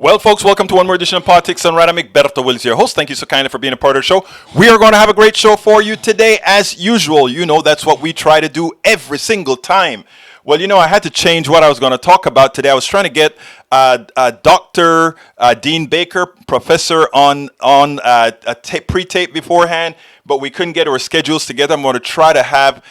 Well, folks, welcome to one more edition of Politics on Radamic. Berto Wills, your host. Thank you so kindly for being a part of the show. We are going to have a great show for you today, as usual. You know, that's what we try to do every single time. Well, I had to change what I was going to talk about today. I was trying to get Dr. Dean Baker, professor, on pre-tape beforehand, but we couldn't get our schedules together. I'm going to try to have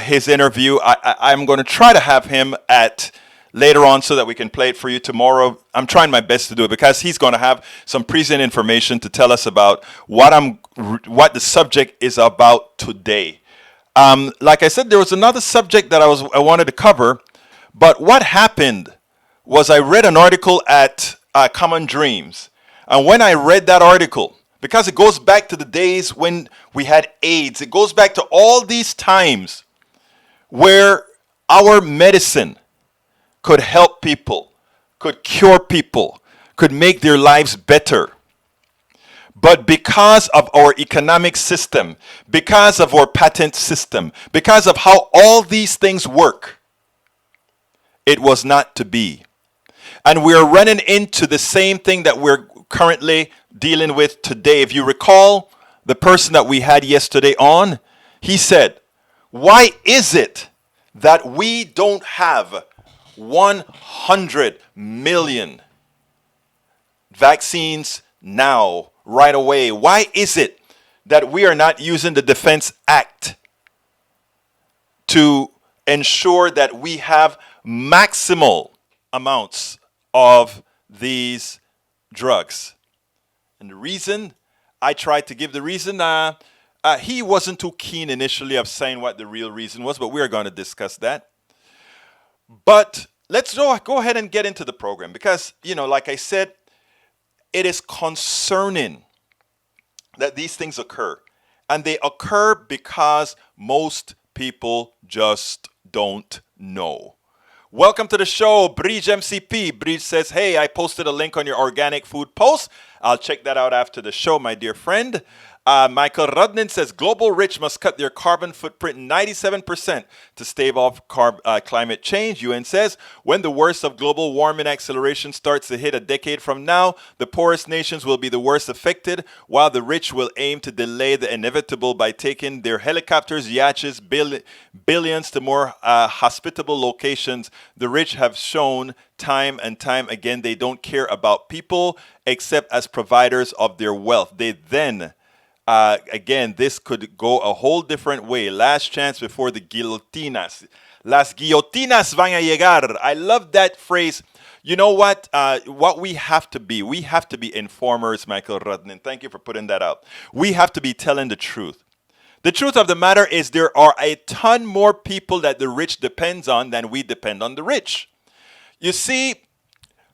his interview. I'm going to try to have him at later on so that we can play it for you tomorrow. I'm trying my best to do it because he's going to have some present information to tell us about what the subject is about today. Like I said, there was another subject that I wanted to cover, but what happened was I read an article at Common Dreams, and when I read that article, because it goes back to the days when we had AIDS, it goes back to all these times where our medicine could help people, could cure people, could make their lives better. But because of our economic system, because of our patent system, because of how all these things work, it was not to be. And we're running into the same thing that we're currently dealing with today. If you recall, the person that we had yesterday on, he said, why is it that we don't have 100 million vaccines now, right away? Why is it that we are not using the Defense Act to ensure that we have maximal amounts of these drugs? And the reason, I tried to give the reason, he wasn't too keen initially of saying what the real reason was, but we're going to discuss that. But let's go ahead and get into the program because, like I said, it is concerning that these things occur. And they occur because most people just don't know. Welcome to the show, Bridge MCP. Bridge says, hey, I posted a link on your organic food post. I'll check that out after the show, my dear friend. Michael Rudnin says, global rich must cut their carbon footprint 97% to stave off climate change. UN says, when the worst of global warming acceleration starts to hit a decade from now, the poorest nations will be the worst affected, while the rich will aim to delay the inevitable by taking their helicopters, yachts, billions to more hospitable locations. The rich have shown time and time again they don't care about people except as providers of their wealth. They then again, this could go a whole different way. Last chance before the guillotinas. Las guillotinas van a llegar. I love that phrase. You know what? What we have to be informers, Michael Rudnin. Thank you for putting that out. We have to be telling the truth. The truth of the matter is there are a ton more people that the rich depends on than we depend on the rich. You see,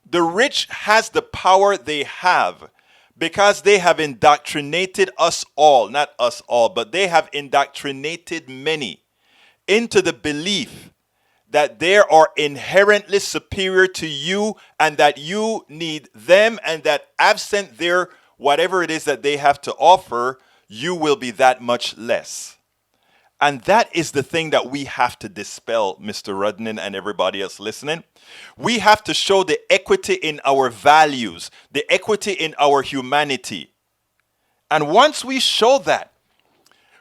the rich has the power they have because they have indoctrinated us all, not us all, but they have indoctrinated many into the belief that they are inherently superior to you and that you need them and that absent their whatever it is that they have to offer, you will be that much less. And that is the thing that we have to dispel, Mr. Rudnin and everybody else listening. We have to show the equity in our values, the equity in our humanity. And once we show that,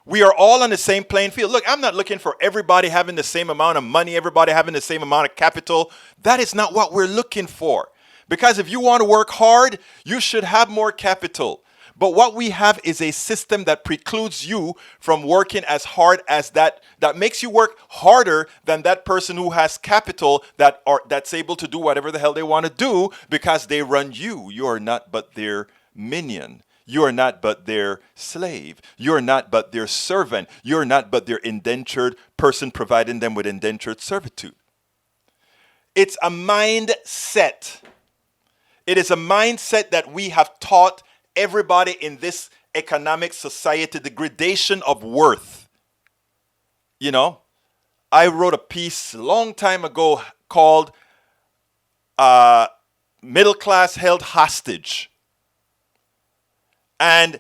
we are all on the same playing field. Look, I'm not looking for everybody having the same amount of money, everybody having the same amount of capital. That is not what we're looking for. Because if you want to work hard, you should have more capital. But what we have is a system that precludes you from working as hard as that makes you work harder than that person who has capital that's able to do whatever the hell they want to do because they run you. You are not but their minion. You are not but their slave. You are not but their servant. You are not but their indentured person providing them with indentured servitude. It's a mindset. It is a mindset that we have taught everybody in this economic society, the gradation of worth. I wrote a piece a long time ago called Middle Class Held Hostage. And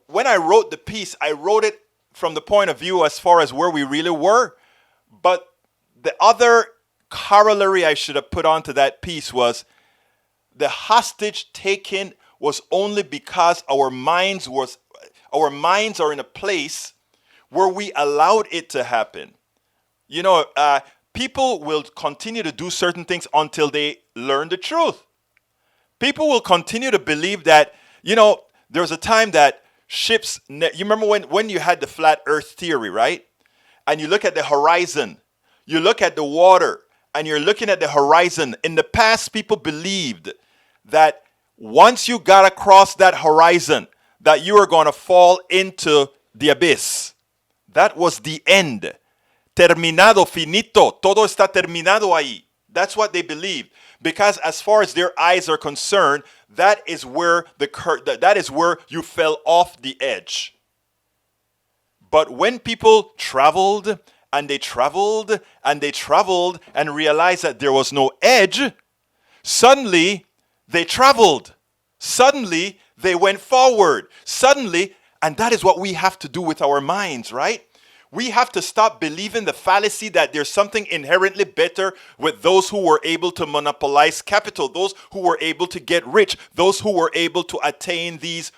when I wrote the piece, I wrote it from the point of view as far as where we really were. But the other corollary I should have put onto that piece was the hostage taking was only because our minds are in a place where we allowed it to happen. You know, people will continue to do certain things until they learn the truth. People will continue to believe that, there was a time that you remember when you had the flat earth theory, right? And you look at the horizon, you look at the water, and you're looking at the horizon. In the past, people believed that once you got across that horizon, that you were going to fall into the abyss. That was the end. Terminado, finito, todo está terminado ahí. That's what they believed. Because as far as their eyes are concerned, that is where you fell off the edge. But when people traveled and they traveled and they traveled and realized that there was no edge, suddenly they traveled. Suddenly they went forward. Suddenly, and that is what we have to do with our minds, right? We have to stop believing the fallacy that there's something inherently better with those who were able to monopolize capital, those who were able to get rich, those who were able to attain the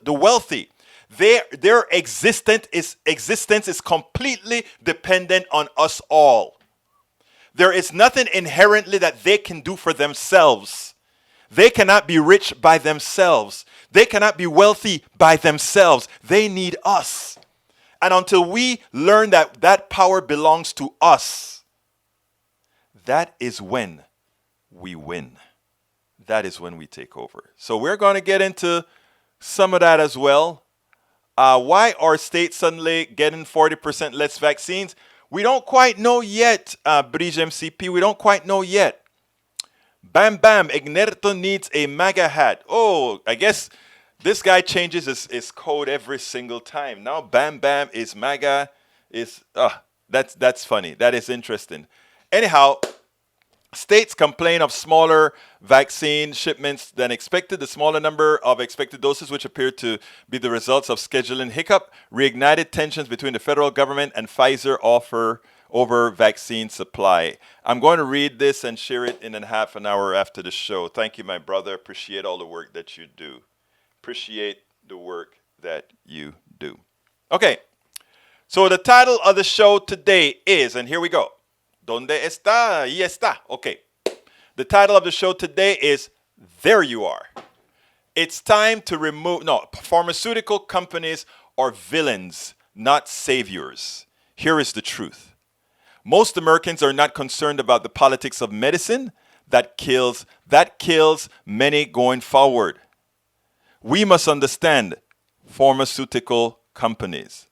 wealthy. Their existence is completely dependent on us all. There is nothing inherently that they can do for themselves. They cannot be rich by themselves. They cannot be wealthy by themselves. They need us. And until we learn that that power belongs to us, that is when we win. That is when we take over. So we're going to get into some of that as well. Why are states suddenly getting 40% less vaccines? We don't quite know yet, Bridge MCP. We don't quite know yet. Bam Bam, Ignerto needs a MAGA hat. Oh, I guess this guy changes his code every single time. Now Bam Bam is MAGA. That's funny. That is interesting. Anyhow, states complain of smaller vaccine shipments than expected. The smaller number of expected doses, which appear to be the results of scheduling hiccup, reignited tensions between the federal government and Pfizer over vaccine supply. I'm going to read this and share it in a half an hour after the show. Thank you, my brother. Appreciate all the work that you do. Appreciate the work that you do. Okay, so the title of the show today is, and here we go. ¿Dónde está? Ahí está. Okay. The title of the show today is There You Are. It's time to pharmaceutical companies are villains, not saviors. Here is the truth. Most Americans are not concerned about the politics of medicine that kills many going forward. We must understand pharmaceutical companies.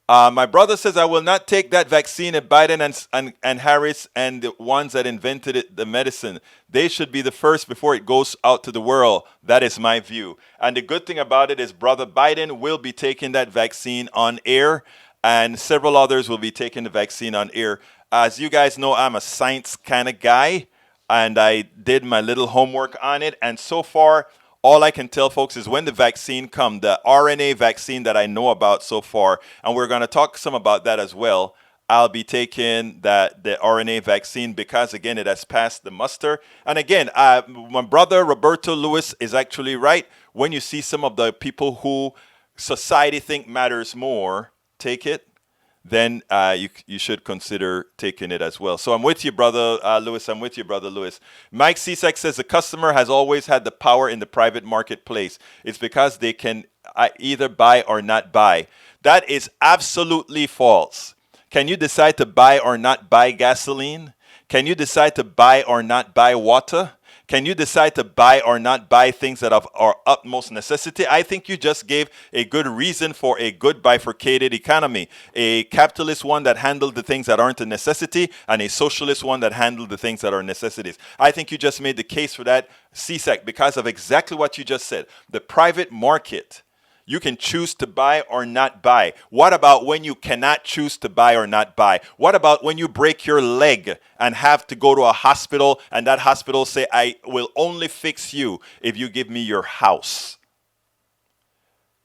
My brother says, I will not take that vaccine at Biden and Harris and the ones that invented it, the medicine. They should be the first before it goes out to the world. That is my view. And the good thing about it is Brother Biden will be taking that vaccine on air, and several others will be taking the vaccine on air. As you guys know, I'm a science kind of guy, and I did my little homework on it. And so far, all I can tell folks is when the vaccine comes, the RNA vaccine that I know about so far, and we're going to talk some about that as well, I'll be taking the RNA vaccine because, again, it has passed the muster. And again, my brother Roberto Lewis is actually right. When you see some of the people who society think matters more, take it, then you should consider taking it as well. So I'm with you, Brother Lewis. I'm with you, Brother Lewis. Mike Cisak says the customer has always had the power in the private marketplace. It's because they can either buy or not buy. That is absolutely false. Can you decide to buy or not buy gasoline? Can you decide to buy or not buy water? Can you decide to buy or not buy things that are utmost necessity? I think you just gave a good reason for a good bifurcated economy. A capitalist one that handled the things that aren't a necessity, and a socialist one that handled the things that are necessities. I think you just made the case for that, CSEC, because of exactly what you just said. The private market, you can choose to buy or not buy. What about when you cannot choose to buy or not buy? What about when you break your leg and have to go to a hospital and that hospital say, I will only fix you if you give me your house?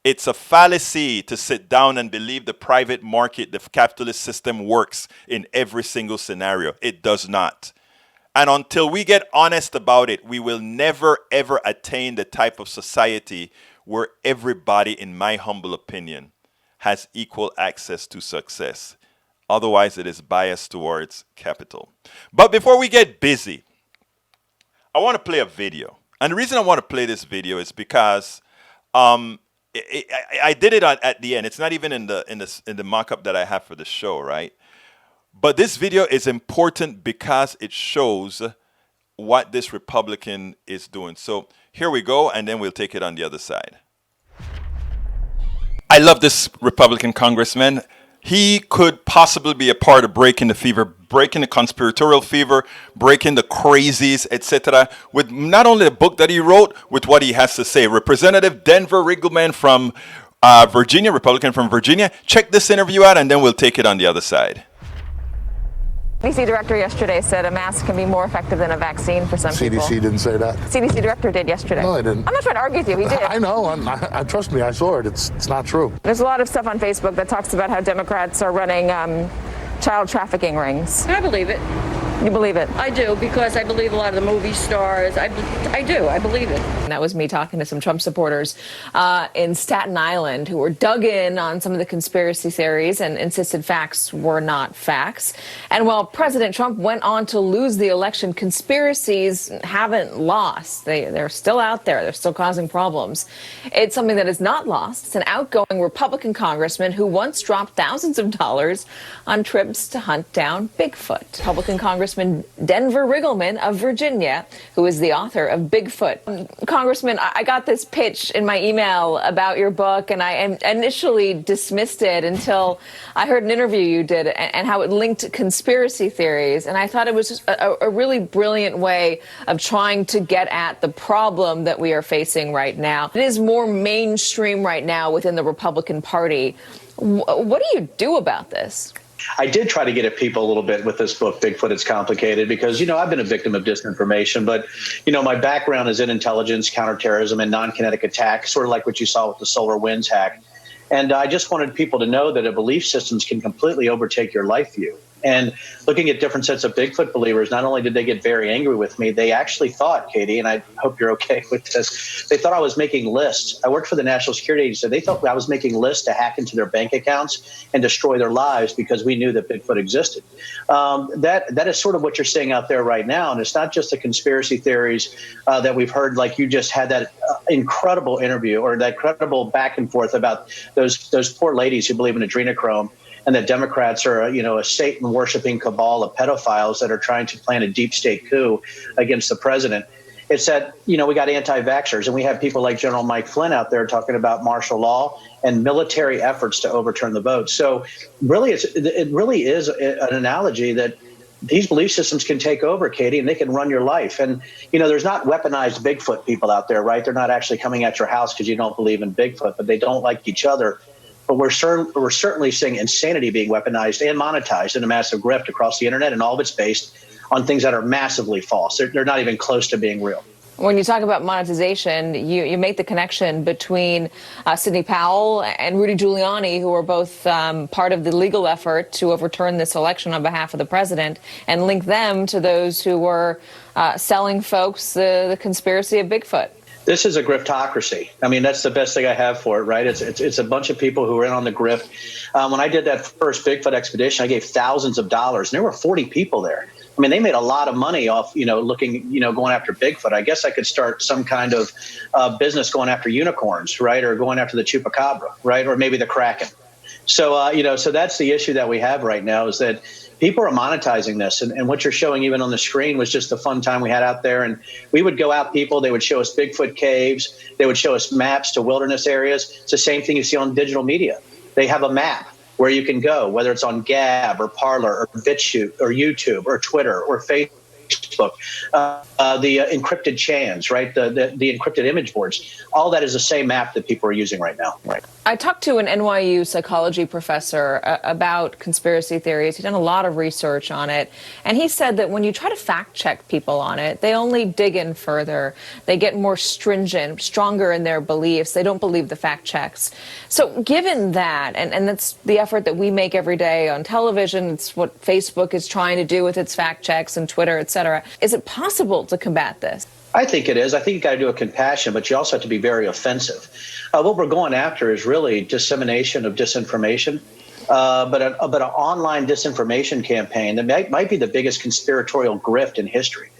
It's a fallacy to sit down and believe the private market, the capitalist system works in every single scenario. It does not. And until we get honest about it, we will never, ever attain the type of society where everybody, in my humble opinion, has equal access to success. Otherwise, it is biased towards capital. But before we get busy, I want to play a video. And the reason I want to play this video is because I did it at the end. It's not even in the mock-up that I have for the show, right? But this video is important because it shows what this Republican is doing. So here we go, and then we'll take it on the other side. I love this Republican congressman. He could possibly be a part of breaking the fever, breaking the conspiratorial fever, breaking the crazies, etc. With not only the book that he wrote, with what he has to say. Representative Denver Riggleman from Virginia, Republican from Virginia. Check this interview out, and then we'll take it on the other side. CDC director yesterday said a mask can be more effective than a vaccine for some people. CDC didn't say that. CDC director did yesterday. No, I didn't. I'm not trying to argue with you. He did. I know. I trust me. I saw it. It's not true. There's a lot of stuff on Facebook that talks about how Democrats are running child trafficking rings. I believe it. You believe it? I do, because I believe a lot of the movie stars. I do. I believe it. And that was me talking to some Trump supporters in Staten Island who were dug in on some of the conspiracy theories and insisted facts were not facts. And while President Trump went on to lose the election, conspiracies haven't lost. They're still out there. They're still causing problems. It's something that is not lost. It's an outgoing Republican congressman who once dropped thousands of dollars on trips to hunt down Bigfoot. Republican Congressman Denver Riggleman of Virginia, who is the author of Bigfoot. Congressman, I got this pitch in my email about your book, and I initially dismissed it until I heard an interview you did and how it linked conspiracy theories. And I thought it was just a really brilliant way of trying to get at the problem that we are facing right now. It is more mainstream right now within the Republican Party. What do you do about this? I did try to get at people a little bit with this book, Bigfoot, It's Complicated, because, I've been a victim of disinformation. But, my background is in intelligence, counterterrorism, and non-kinetic attack, sort of like what you saw with the Solar Winds hack. And I just wanted people to know that belief systems can completely overtake your life view. And looking at different sets of Bigfoot believers, not only did they get very angry with me, they actually thought, Katie, and I hope you're okay with this, they thought I was making lists. I worked for the National Security Agency. They thought I was making lists to hack into their bank accounts and destroy their lives because we knew that Bigfoot existed. That is sort of what you're seeing out there right now. And it's not just the conspiracy theories that we've heard, like you just had that incredible interview or that incredible back and forth about those poor ladies who believe in adrenochrome. And that Democrats are, a Satan-worshiping cabal of pedophiles that are trying to plan a deep state coup against the president. It's that, we got anti-vaxxers, and we have people like General Mike Flynn out there talking about martial law and military efforts to overturn the vote. So really, it really is an analogy that these belief systems can take over, Katie, and they can run your life. And, there's not weaponized Bigfoot people out there, right? They're not actually coming at your house because you don't believe in Bigfoot, but they don't like each other. But we're certainly seeing insanity being weaponized and monetized in a massive grift across the internet, and all of it's based on things that are massively false. They're not even close to being real. When you talk about monetization, you make the connection between Sidney Powell and Rudy Giuliani, who are both part of the legal effort to overturn this election on behalf of the president, and link them to those who were selling folks the conspiracy of Bigfoot. This is a griftocracy. I mean, that's the best thing I have for it, right? It's a bunch of people who are in on the grift. When I did that first Bigfoot expedition, I gave thousands of dollars, and there were 40 people there. I mean, they made a lot of money off, going after Bigfoot. I guess I could start some kind of business going after unicorns, right? Or going after the chupacabra, right? Or maybe the Kraken. So, so that's the issue that we have right now, is that people are monetizing this. And what you're showing even on the screen was just the fun time we had out there. And we would go out, people, they would show us Bigfoot caves. They would show us maps to wilderness areas. It's the same thing you see on digital media. They have a map where you can go, whether it's on Gab or Parler or BitChute or YouTube or Twitter or Facebook. The encrypted chans, right? The encrypted image boards. All that is the same map that people are using right now. Right. I talked to an NYU psychology professor about conspiracy theories. He's done a lot of research on it. And he said that when you try to fact check people on it, they only dig in further. They get more stringent, stronger in their beliefs. They don't believe the fact checks. So given that, and that's the effort that we make every day on television, it's what Facebook is trying to do with its fact checks and Twitter, etc. cetera. Is it possible to combat this? I think it is. I think you got to do it compassion, but you also have to be very offensive. What we're going after is really dissemination of disinformation. But an online disinformation campaign that might be the biggest conspiratorial grift in history.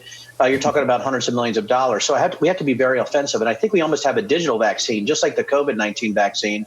You're talking about hundreds of millions of dollars. So we have to be very offensive. And I think we almost have a digital vaccine, just like the COVID-19 vaccine,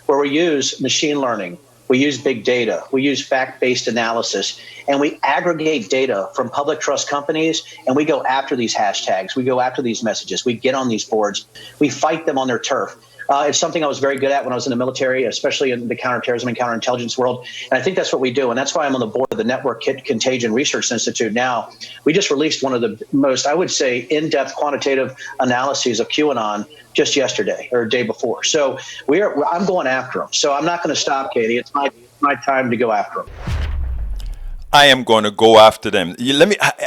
where we use machine learning, we use big data, we use fact-based analysis, and we aggregate data from public trust companies, and we go after these hashtags, we go after these messages, we get on these boards, we fight them on their turf. It's something I was very good at when I was in the military, especially in the counterterrorism and counterintelligence world. And I think that's what we do. And that's why I'm on the board of the Network Contagion Research Institute now. We just released one of the most, I would say, in-depth quantitative analyses of QAnon just yesterday or day before. So I'm going after them. So I'm not going to stop, Katie. It's my time to go after them. I am going to go after them.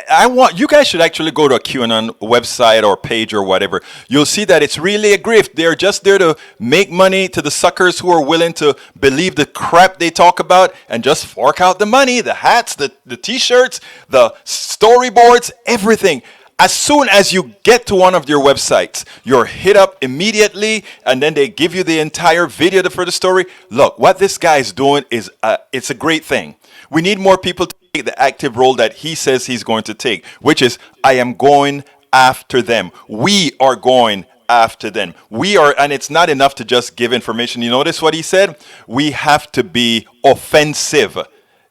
I want you guys should actually go to a QAnon website or page or whatever. You'll see that it's really a grift. They're just there to make money to the suckers who are willing to believe the crap they talk about and just fork out the money, the hats, the t-shirts, the storyboards, everything. As soon as you get to one of their websites, you're hit up immediately, and then they give you the entire video for the story. Look, what this guy is doing is it's a great thing. We need more people to take the active role that he says he's going to take, which is, I am going after them. We are going after them. We are, and it's not enough to just give information. You notice what he said? We have to be offensive.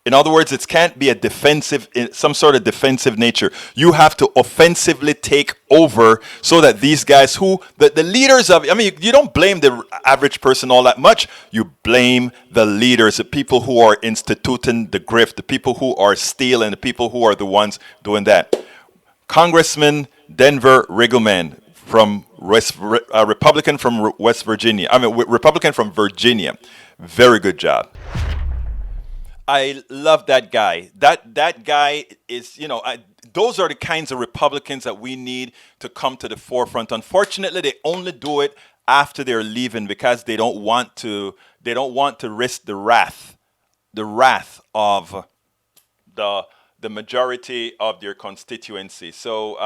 In other words, it can't be a defensive, some sort of defensive nature. You have to offensively take over so that these guys who, the leaders of, I mean, you don't blame the average person all that much. You blame the leaders, the people who are instituting the grift, the people who are stealing, the people who are the ones doing that. Congressman Denver Riggleman from Republican from West Virginia. I mean, Republican from Virginia. Very good job. I love that guy. That guy is, those are the kinds of Republicans that we need to come to the forefront. Unfortunately, they only do it after they're leaving because they don't want to risk the wrath of the majority of their constituency. So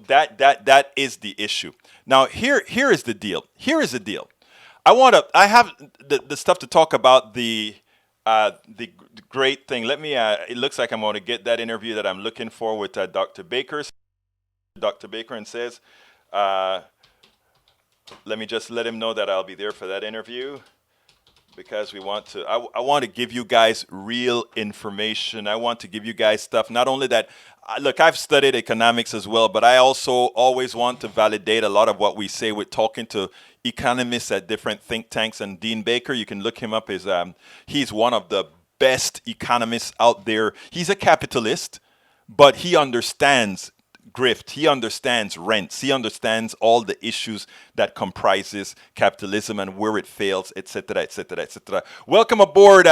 that is the issue. Now here is the deal. I have the stuff to talk about the great thing. Let me, it looks like I'm going to get that interview that I'm looking for with Dr. Baker. Dr. Baker and says, let me just let him know that I'll be there for that interview because we want to, I want to give you guys real information. I want to give you guys stuff, not only that, look, I've studied economics as well, but I also always want to validate a lot of what we say with talking to economists at different think tanks. And Dean Baker, you can look him up. He's one of the best economists out there. He's a capitalist, but he understands grift. He understands rents. He understands all the issues that comprises capitalism and where it fails, etc., etc., etc. Welcome aboard,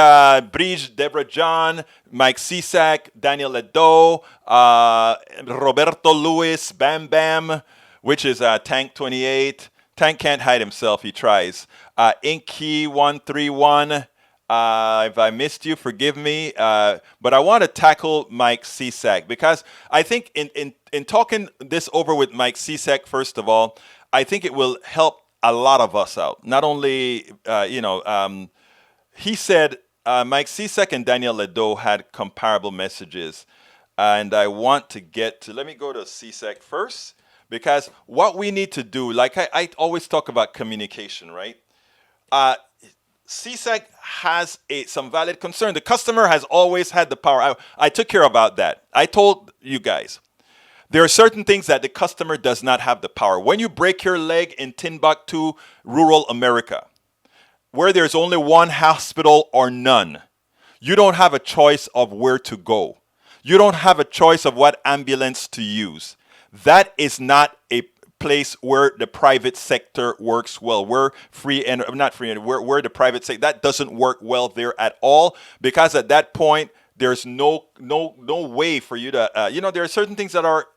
Bridge, Deborah John, Mike Cisak, Daniel Ledo, Roberto Lewis, Bam Bam, which is Tank 28. Tank can't hide himself. He tries. Inky131. If I missed you, forgive me. But I want to tackle Mike Cisak because I think in talking this over with Mike Cisak, first of all, I think it will help a lot of us out. Not only, he said Mike Cisak and Daniel Ledo had comparable messages. And I want to let me go to Cisak first. Because what we need to do, like I always talk about communication, right? CSEC has some valid concern. The customer has always had the power. I took care about that. I told you guys, there are certain things that the customer does not have the power. When you break your leg in Timbuktu, rural America, where there's only one hospital or none, you don't have a choice of where to go. You don't have a choice of what ambulance to use. That is not a place where the private sector works well. We're free and not free and we're the private sector. That doesn't work well there at all because at that point there's no way for you to there are certain things that are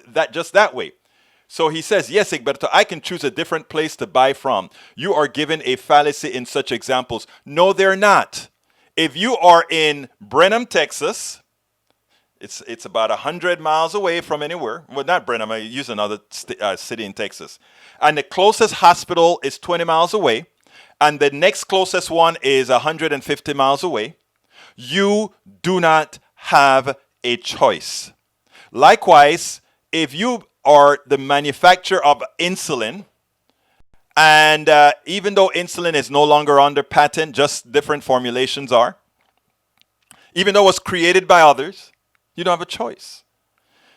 that just that way. So he says, yes, Egberto, I can choose a different place to buy from. You are given a fallacy in such examples. No, they're not. If you are in Brenham, Texas, It's about 100 miles away from anywhere. Well, not Brent. I'm going to use another city in Texas. And the closest hospital is 20 miles away. And the next closest one is 150 miles away. You do not have a choice. Likewise, if you are the manufacturer of insulin, and even though insulin is no longer under patent, just different formulations are, even though it was created by others, you don't have a choice.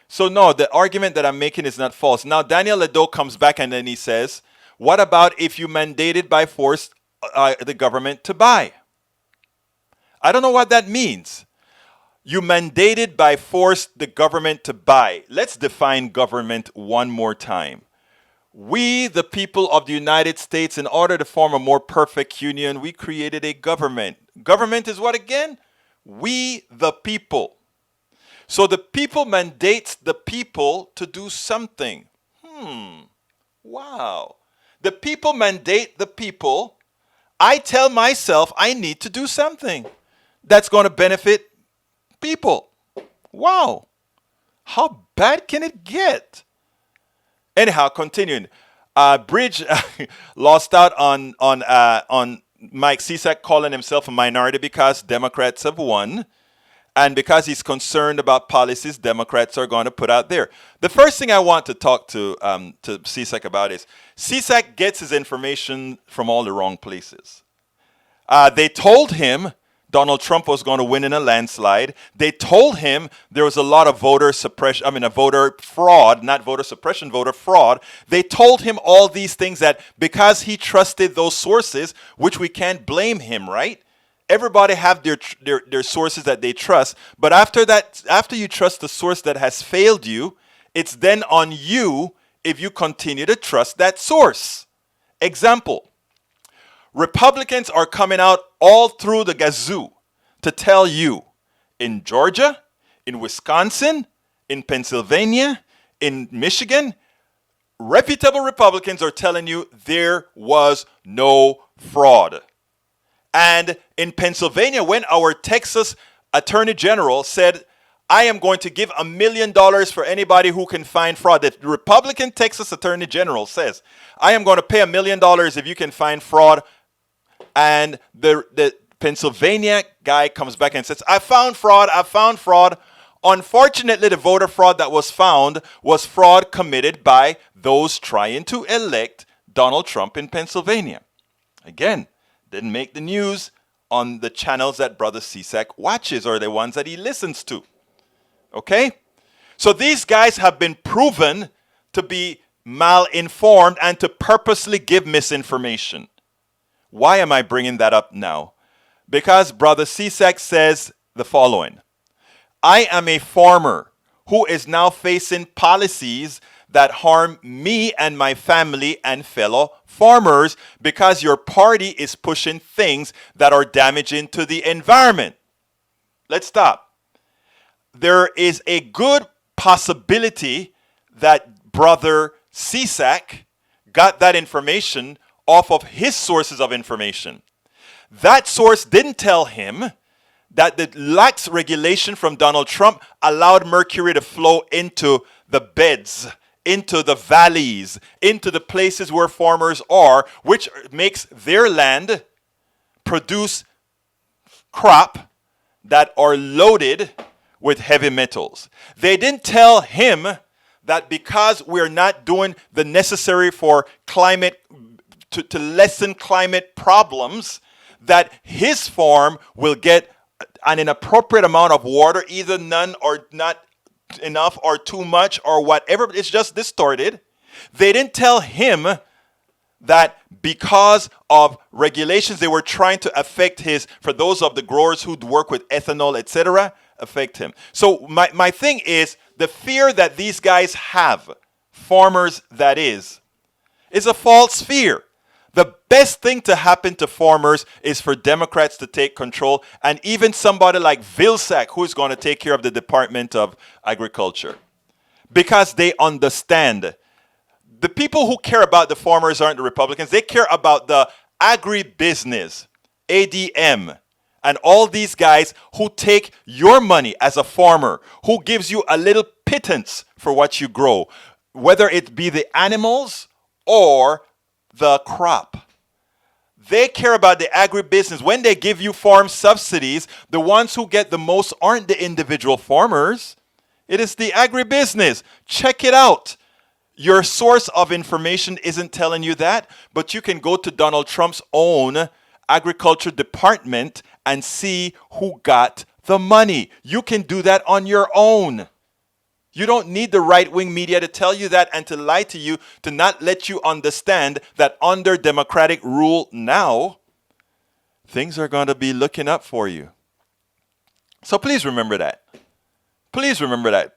So no, the argument that I'm making is not false. Now, Daniel Ledo comes back and then he says, what about if you mandated by force the government to buy? I don't know what that means. You mandated by force the government to buy. Let's define government one more time. We, the people of the United States, in order to form a more perfect union, we created a government. Government is what again? We, the people. So the people mandates the people to do something. Wow. The people mandate the people. I tell myself I need to do something that's going to benefit people. Wow. How bad can it get? Anyhow, continuing. Bridge lost out on Mike Cisak calling himself a minority because Democrats have won. And because he's concerned about policies Democrats are going to put out there. The first thing I want to talk to Cisak about is Cisak gets his information from all the wrong places. They told him Donald Trump was going to win in a landslide. They told him there was a lot of voter suppression, voter fraud, not voter suppression, voter fraud. They told him all these things that because he trusted those sources, which we can't blame him, right? Everybody have their sources that they trust. But after you trust the source that has failed you, it's then on you if you continue to trust that source. Example. Republicans are coming out all through the gazoo to tell you in Georgia, in Wisconsin, in Pennsylvania, in Michigan, reputable Republicans are telling you there was no fraud. And in Pennsylvania, when our Texas Attorney General said, I am going to give $1 million for anybody who can find fraud. The Republican Texas Attorney General says, I am going to pay $1 million if you can find fraud. And the Pennsylvania guy comes back and says, I found fraud. Unfortunately, the voter fraud that was found was fraud committed by those trying to elect Donald Trump in Pennsylvania. Again, didn't make the news on the channels that Brother Cisak watches or the ones that he listens to. Okay? So these guys have been proven to be malinformed and to purposely give misinformation. Why am I bringing that up now? Because Brother Cisak says the following. I am a farmer who is now facing policies that harm me and my family and fellow farmers because your party is pushing things that are damaging to the environment. Let's stop. There is a good possibility that Brother Cisak got that information off of his sources of information. That source didn't tell him that the lax regulation from Donald Trump allowed mercury to flow into the beds, into the valleys, into the places where farmers are, which makes their land produce crop that are loaded with heavy metals. They didn't tell him that because we're not doing the necessary for climate, to lessen climate problems, that his farm will get an inappropriate amount of water, either none or not enough or too much or whatever. It's just distorted. They didn't tell him that because of regulations they were trying to affect his, for those of the growers who work with ethanol, etc., affect him. So my thing is the fear that these guys have, farmers that is a false fear. The best thing to happen to farmers is for Democrats to take control, and even somebody like Vilsack, who's going to take care of the Department of Agriculture, because they understand. The people who care about the farmers aren't the Republicans. They care about the agribusiness, ADM, And all these guys who take your money as a farmer, who gives you a little pittance for what you grow, whether it be the animals or the crop. They care about the agribusiness. When they give you farm subsidies, the ones who get the most aren't the individual farmers. It is the agribusiness. Check it out. Your source of information isn't telling you that, but you can go to Donald Trump's own agriculture department and see who got the money. You can do that on your own. You don't need the right-wing media to tell you that and to lie to you, to not let you understand that under democratic rule now, things are going to be looking up for you. So please remember that. Please remember that.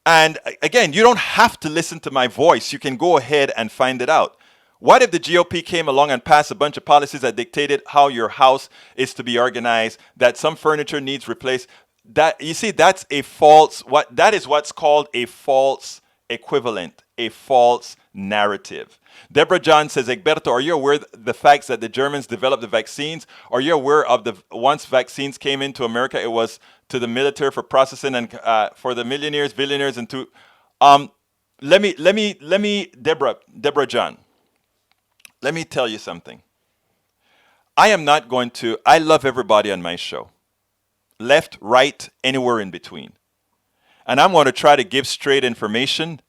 And again, you don't have to listen to my voice. You can go ahead and find it out. What if the GOP came along and passed a bunch of policies that dictated how your house is to be organized, that some furniture needs replaced? That, you see, that's a false, that is what's called a false equivalent, a false narrative. Deborah John says, Egberto, are you aware of the facts that the Germans developed the vaccines? Are you aware of the once vaccines came into America, it was to the military for processing and for the millionaires, billionaires, and to let me, Deborah John, let me tell you something. I love everybody on my show. Left, right, anywhere in between. And I'm going to try to give straight information.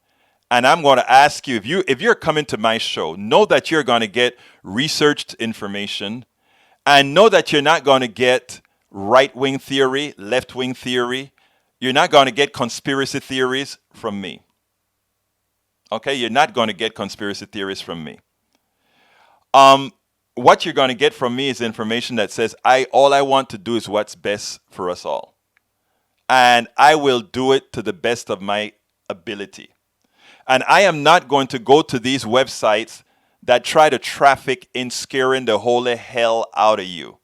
And I'm going to ask you, if you're coming to my show, know that you're going to get researched information, and know that you're not going to get right-wing theory, left-wing theory. You're not going to get conspiracy theories from me. Okay? You're not going to get conspiracy theories from me. What you're going to get from me is information that says, all I want to do is what's best for us all. And I will do it to the best of my ability. And I am not going to go to these websites that try to traffic in scaring the holy hell out of you.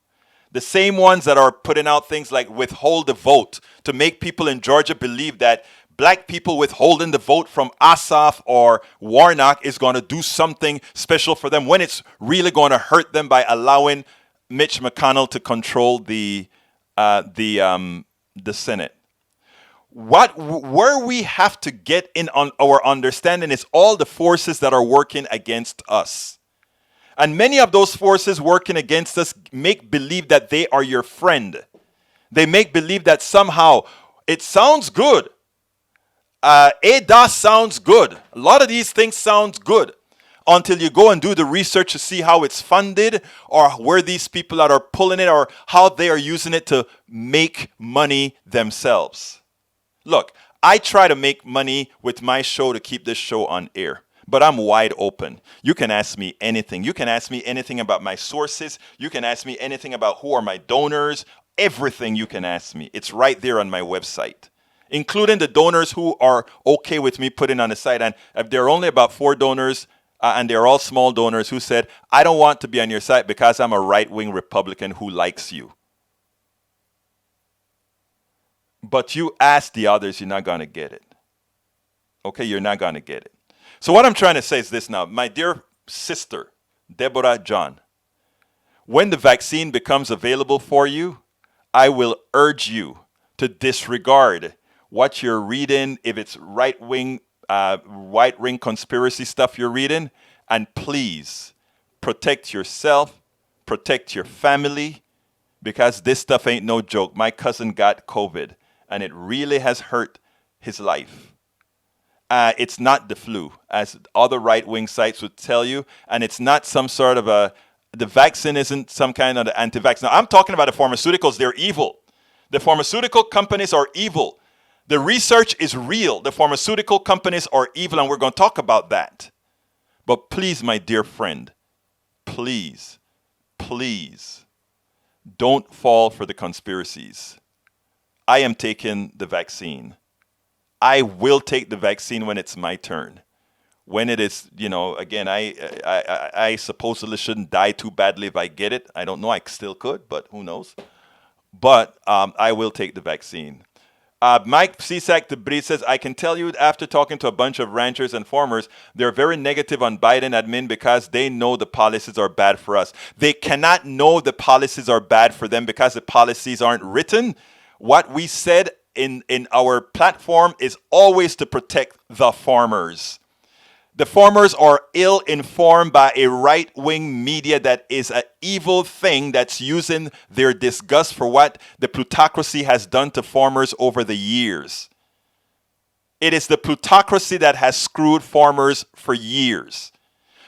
The same ones that are putting out things like withhold the vote to make people in Georgia believe that black people withholding the vote from Ossoff or Warnock is going to do something special for them, when it's really going to hurt them by allowing Mitch McConnell to control the Senate. Where we have to get in on our understanding is all the forces that are working against us. And many of those forces working against us make believe that they are your friend. They make believe that somehow it sounds good. ADOS sounds good. A lot of these things sound good until you go and do the research to see how it's funded, or where these people that are pulling it, or how they are using it to make money themselves. Look, I try to make money with my show to keep this show on air, but I'm wide open. You can ask me anything. You can ask me anything about my sources. You can ask me anything about who are my donors. Everything you can ask me. It's right there on my website, including the donors who are okay with me putting on the site. And if there are only about 4 donors, and they're all small donors, who said, I don't want to be on your site because I'm a right-wing Republican who likes you. But you ask the others, you're not going to get it. Okay, you're not going to get it. So what I'm trying to say is this now. My dear sister, Deborah John, when the vaccine becomes available for you, I will urge you to disregard what you're reading, if it's right-wing conspiracy stuff you're reading, and please protect yourself, protect your family, because this stuff ain't no joke. My cousin got COVID, and it really has hurt his life. It's not the flu, as other right-wing sites would tell you, and it's not some sort of the vaccine isn't some kind of anti-vax. Now, I'm talking about the pharmaceuticals. They're evil. The pharmaceutical companies are evil. The research is real. The pharmaceutical companies are evil, and we're going to talk about that. But please, my dear friend, please, please, don't fall for the conspiracies. I am taking the vaccine. I will take the vaccine when it's my turn. When it is, again, I supposedly shouldn't die too badly if I get it. I don't know. I still could, but who knows? But I will take the vaccine. Mike Cisak Debris says, I can tell you after talking to a bunch of ranchers and farmers, they're very negative on Biden admin because they know the policies are bad for us. They cannot know the policies are bad for them because the policies aren't written. What we said in our platform is always to protect the farmers. The farmers are ill-informed by a right-wing media that is an evil thing that's using their disgust for what the plutocracy has done to farmers over the years. It is the plutocracy that has screwed farmers for years.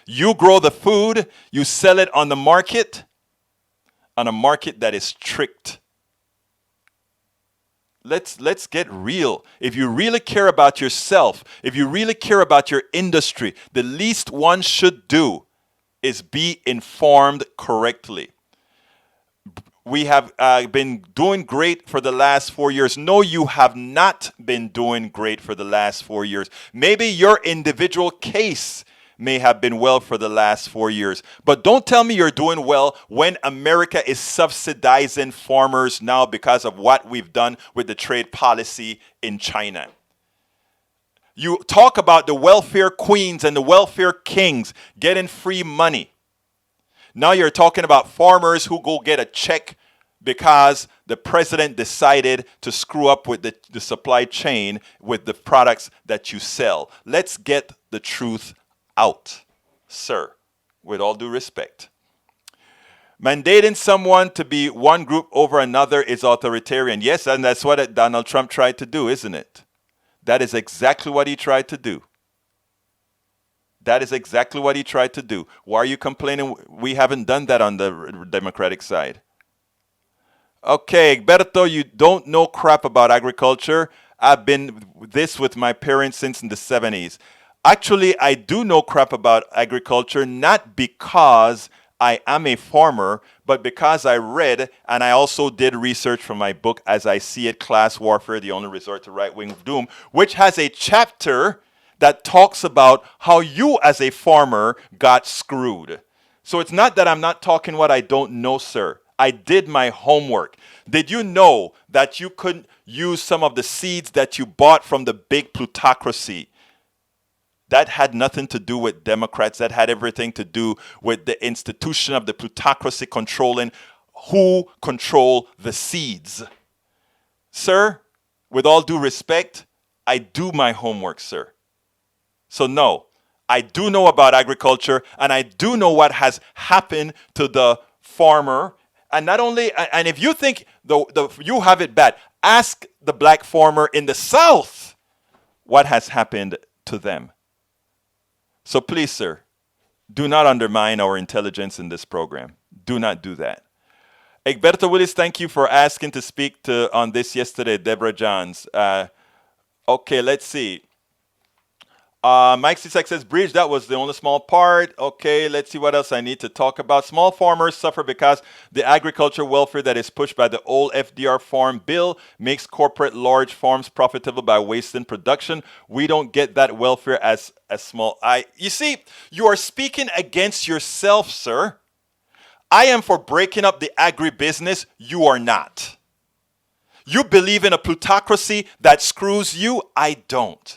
You grow the food, you sell it on a market that is tricked. Let's get real. If you really care about yourself, if you really care about your industry, the least one should do is be informed correctly. We have been doing great for the last 4 years. No, you have not been doing great for the last 4 years. Maybe your individual case may have been well for the last 4 years. But don't tell me you're doing well when America is subsidizing farmers now because of what we've done with the trade policy in China. You talk about the welfare queens and the welfare kings getting free money. Now you're talking about farmers who go get a check because the president decided to screw up with the supply chain with the products that you sell. Let's get the truth out, sir, with all due respect. Mandating someone to be one group over another is authoritarian. Yes, and that's what Donald Trump tried to do, isn't it? That is exactly what he tried to do. That is exactly what he tried to do. Why are you complaining? We haven't done that on the Democratic side. Okay, Egberto, you don't know crap about agriculture. I've been this with my parents since in the 70s. Actually, I do know crap about agriculture, not because I am a farmer, but because I read and I also did research for my book, As I See It, Class Warfare, The Only Resort to Right-Wing Doom, which has a chapter that talks about how you as a farmer got screwed. So it's not that I'm not talking what I don't know, sir. I did my homework. Did you know that you couldn't use some of the seeds that you bought from the big plutocracy? That had nothing to do with Democrats. That had everything to do with the institution of the plutocracy controlling who control the seeds. Sir, with all due respect, I do my homework, sir. So no, I do know about agriculture, and I do know what has happened to the farmer. And not only, and if you think you have it bad, ask the black farmer in the South what has happened to them. So please, sir, do not undermine our intelligence in this program. Do not do that. Egberto Willis, thank you for asking to speak on this yesterday, Deborah Johns. Okay, let's see. Mike Cisak says, Bridge, that was the only small part. Okay, let's see what else I need to talk about. Small farmers suffer because the agriculture welfare that is pushed by the old FDR farm bill makes corporate large farms profitable by wasting production. We don't get that welfare as small. You see, you are speaking against yourself, sir. I am for breaking up the agribusiness. You are not. You believe in a plutocracy that screws you. I don't.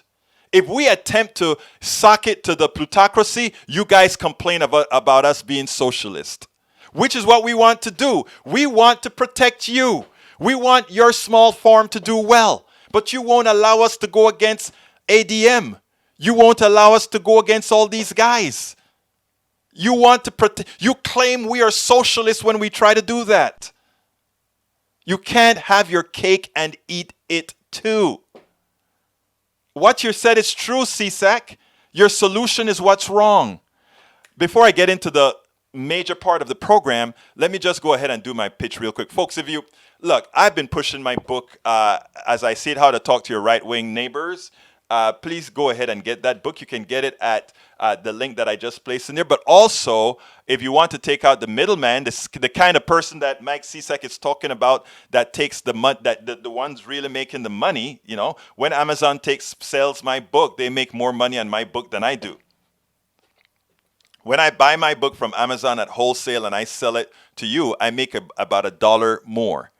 If we attempt to sock it to the plutocracy, you guys complain about us being socialist, which is what we want to do. We want to protect you. We want your small farm to do well, but you won't allow us to go against ADM. You won't allow us to go against all these guys. You want to protect. You claim we are socialists when we try to do that. You can't have your cake and eat it too. What you said is true, Cisak. Your solution is what's wrong. Before I get into the major part of the program, let me just go ahead and do my pitch real quick. Folks, if you look, I've been pushing my book, As I See It, How to Talk to Your Right-Wing Neighbors. Please go ahead and get that book. You can get it at the link that I just placed in there. But also, if you want to take out the middleman, the kind of person that Mike Cisak is talking about that takes the money, the ones really making the money, you know, when Amazon sells my book, they make more money on my book than I do. When I buy my book from Amazon at wholesale and I sell it to you, I make about $1 more.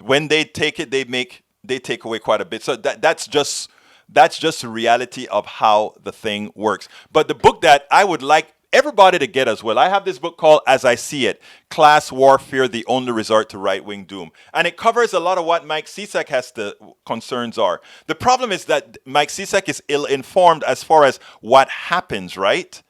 When they take it, they make they take away quite a bit. So that's just the reality of how the thing works. But the book that I would like everybody to get as well, I have this book called As I See It, Class Warfare, the Only Resort to Right-Wing Doom. And it covers a lot of what Mike Cisak has the concerns are. The problem is that Mike Cisak is ill-informed as far as what happens, right?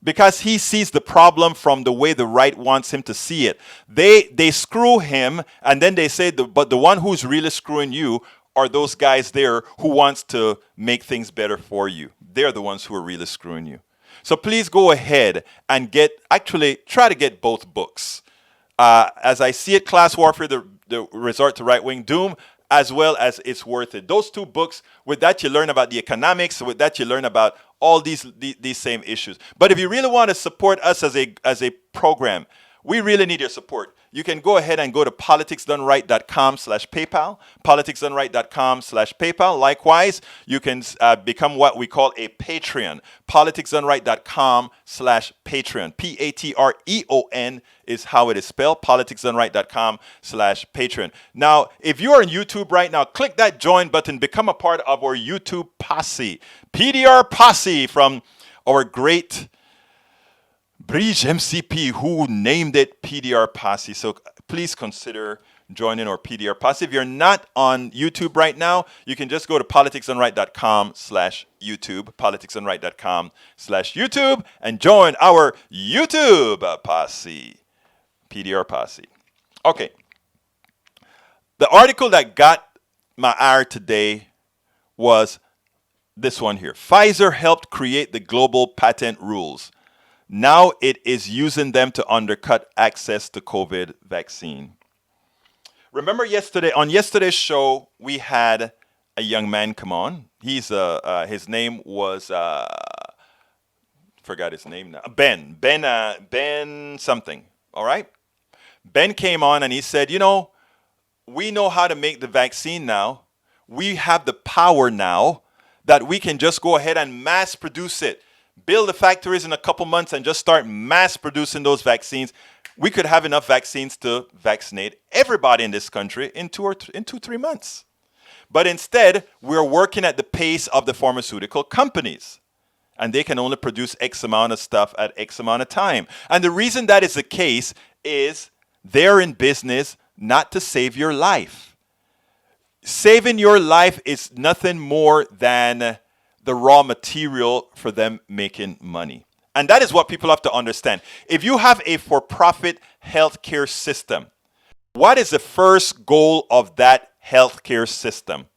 Because he sees the problem from the way the right wants him to see it. They screw him, and then they say, but the one who's really screwing you are those guys there who wants to make things better for you. They're the ones who are really screwing you. So please go ahead and try to get both books. As I See It, Class Warfare, the Resort to Right-Wing Doom, as well as It's Worth It. Those two books, with that you learn about the economics, with that you learn about all these same issues. But if you really want to support us as a program, we really need your support. You can go ahead and go to politicsdoneright.com/PayPal, politicsdoneright.com/PayPal. Likewise, you can become what we call a Patreon, politicsdoneright.com/Patreon. Patreon is how it is spelled, politicsdoneright.com/Patreon. Now, if you're on YouTube right now, click that join button, become a part of our YouTube posse, PDR posse from our great Bridge MCP, who named it PDR Posse. So please consider joining our PDR Posse. If you're not on YouTube right now, you can just go to politicsdoneright.com/YouTube, politicsdoneright.com/YouTube, and join our YouTube Posse, PDR Posse. Okay. The article that got my ire today was this one here. Pfizer helped create the global patent rules. Now it is using them to undercut access to COVID vaccine. Remember on yesterday's show, we had a young man come on. His name was, forgot his name now. Ben something, all right? Ben came on and he said, we know how to make the vaccine now. We have the power now that we can just go ahead and mass produce it. Build the factories in a couple months and just start mass producing those vaccines. We could have enough vaccines to vaccinate everybody in this country in 2-3 months. But instead, we're working at the pace of the pharmaceutical companies. And they can only produce X amount of stuff at X amount of time. And the reason that is the case is they're in business not to save your life. Saving your life is nothing more than the raw material for them making money. And that is what people have to understand. If you have a for-profit healthcare system, what is the first goal of that healthcare system?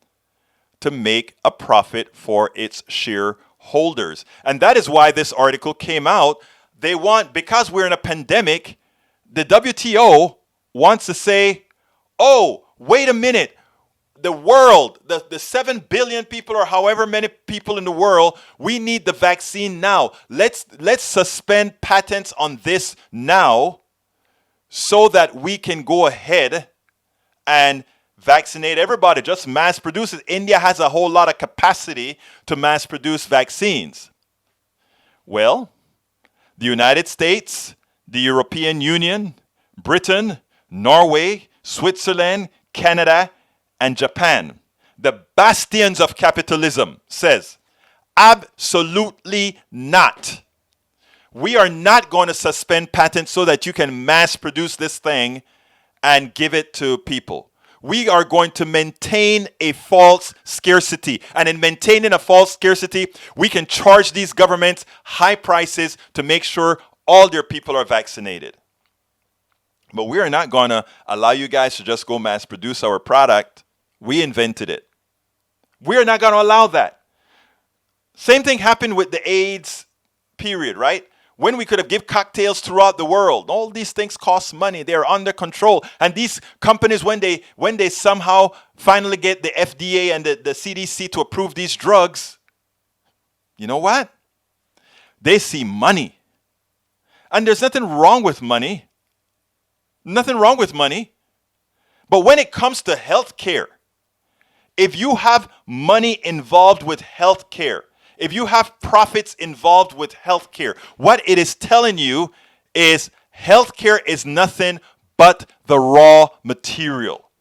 To make a profit for its shareholders. And that is why this article came out. Because we're in a pandemic, the WTO wants to say, oh, wait a minute. The world, the 7 billion people or however many people in the world, we need the vaccine now. Let's suspend patents on this now so that we can go ahead and vaccinate everybody. Just mass produce it. India has a whole lot of capacity to mass produce vaccines. Well, the United States, the European Union, Britain, Norway, Switzerland, Canada, and Japan, the bastions of capitalism, says, absolutely not. We are not going to suspend patents so that you can mass produce this thing and give it to people. We are going to maintain a false scarcity. And in maintaining a false scarcity, we can charge these governments high prices to make sure all their people are vaccinated. But we are not going to allow you guys to just go mass produce our product. We invented it. We are not going to allow that. Same thing happened with the AIDS period, right? When we could have given cocktails throughout the world. All these things cost money. They are under control. And these companies, when they somehow finally get the FDA and the CDC to approve these drugs, you know what? They see money. And there's nothing wrong with money. Nothing wrong with money. But when it comes to healthcare, if you have money involved with healthcare, if you have profits involved with healthcare, what it is telling you is healthcare is nothing but the raw material.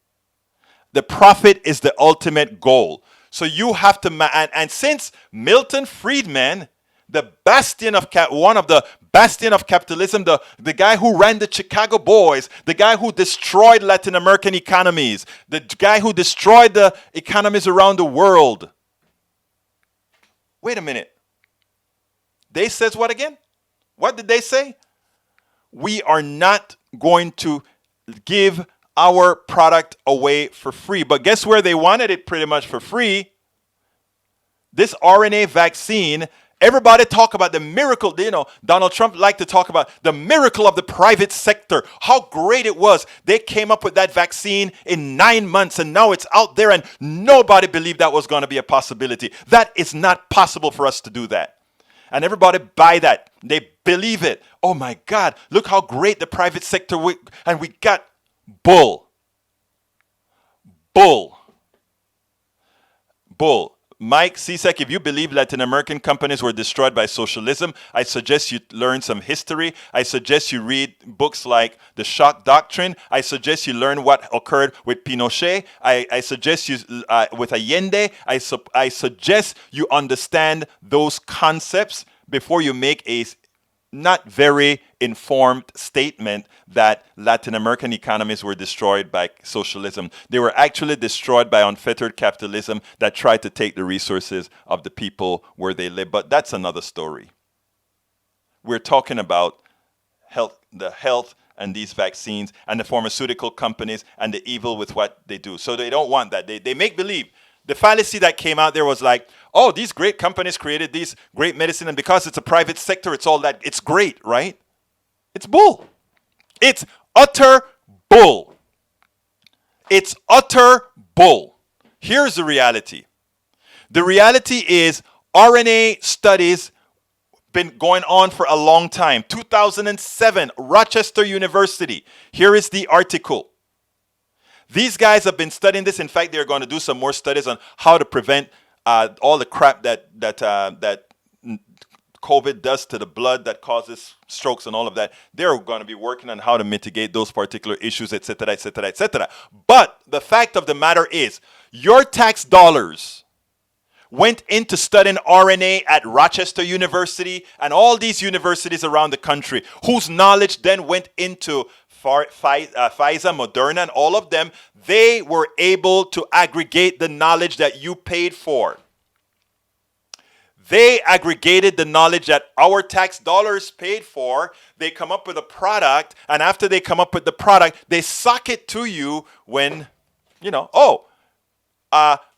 the profit is the ultimate goal. So you have to, and since Milton Friedman, the bastion of one of the bastion of capitalism, the guy who ran the Chicago Boys, the guy who destroyed Latin American economies, the guy who destroyed the economies around the world. Wait a minute. They says what again? What did they say? We are not going to give our product away for free. But guess where they wanted it pretty much for free? This RNA vaccine, everybody talk about the miracle. You know, Donald Trump liked to talk about the miracle of the private sector, how great it was. They came up with that vaccine in 9 months and now it's out there and nobody believed that was going to be a possibility. That is not possible for us to do that. And everybody buy that. They believe it. Oh my God, look how great the private sector and we got bull. Mike Sisek, if you believe Latin American companies were destroyed by socialism, I suggest you learn some history. I suggest you read books like The Shock Doctrine. I suggest you learn what occurred with Pinochet. I suggest you, with Allende, I suggest you understand those concepts before you make a not very informed statement that Latin American economies were destroyed by socialism. They were actually destroyed by unfettered capitalism that tried to take the resources of the people where they live. But that's another story. We're talking about the health and these vaccines and the pharmaceutical companies and the evil with what they do. So they don't want that. They make believe. The fallacy that came out there was like, oh, these great companies created these great medicine, and because it's a private sector, it's all that. It's great, right? It's bull. It's utter bull. It's utter bull. Here's the reality. The reality is RNA studies been going on for a long time. 2007, Rochester University. Here is the article. These guys have been studying this. In fact, they're going to do some more studies on how to prevent all the crap that COVID does to the blood that causes strokes and all of that. They're going to be working on how to mitigate those particular issues, etc., etc., etc. But the fact of the matter is, your tax dollars went into studying RNA at Rochester University and all these universities around the country, whose knowledge then went into Pfizer, Moderna, and all of them. They were able to aggregate the knowledge that you paid for. They aggregated the knowledge that our tax dollars paid for. They come up with a product, and after they come up with the product, they sock it to you when,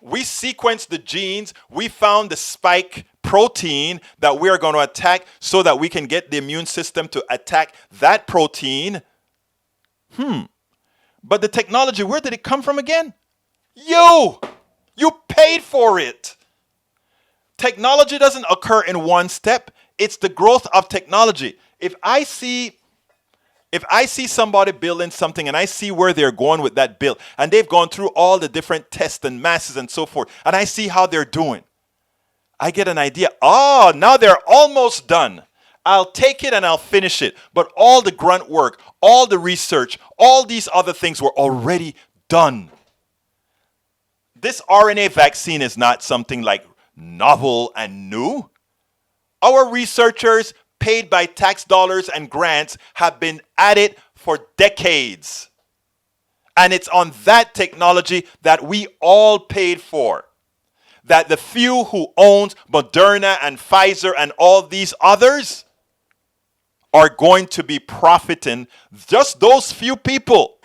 we sequenced the genes. We found the spike protein that we are going to attack so that we can get the immune system to attack that protein. But the technology, where did it come from again? You paid for it. Technology doesn't occur in one step. It's the growth of technology. If I see somebody building something and I see where they're going with that build, and they've gone through all the different tests and masses and so forth, and I see how they're doing, I get an idea. Oh, now they're almost done. I'll take it and I'll finish it. But all the grunt work, all the research, all these other things were already done. This RNA vaccine is not something like novel and new. Our researchers, paid by tax dollars and grants, have been at it for decades. And it's on that technology that we all paid for. That the few who owns Moderna and Pfizer and all these others are going to be profiting. Just those few people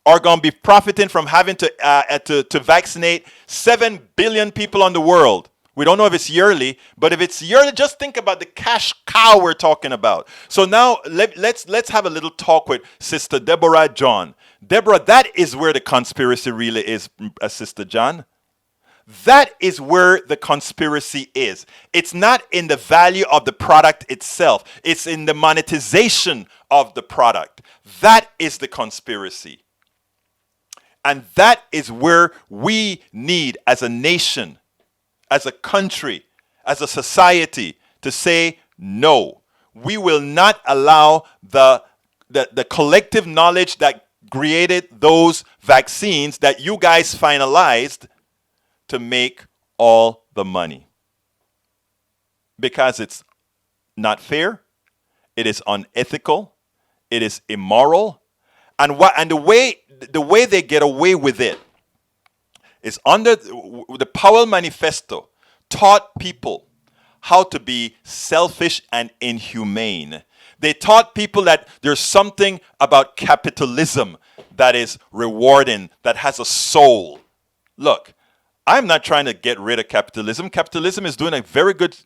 are going to be profiting from having to vaccinate 7 billion people on the world. We don't know if it's yearly, but if it's yearly, just think about the cash cow we're talking about. So now let's have a little talk with Sister Deborah John. Deborah, that is where the conspiracy really is, Sister John. That is where the conspiracy is. It's not in the value of the product itself. It's in the monetization of the product. That is the conspiracy. And that is where we need, as a nation, as a country, as a society, to say no. We will not allow the collective knowledge that created those vaccines that you guys finalized to make all the money. Because it's not fair, it is unethical, it is immoral, and the way they get away with it is under the Powell Manifesto taught people how to be selfish and inhumane. They taught people that there's something about capitalism that is rewarding, that has a soul. Look, I'm not trying to get rid of capitalism. Capitalism is doing a good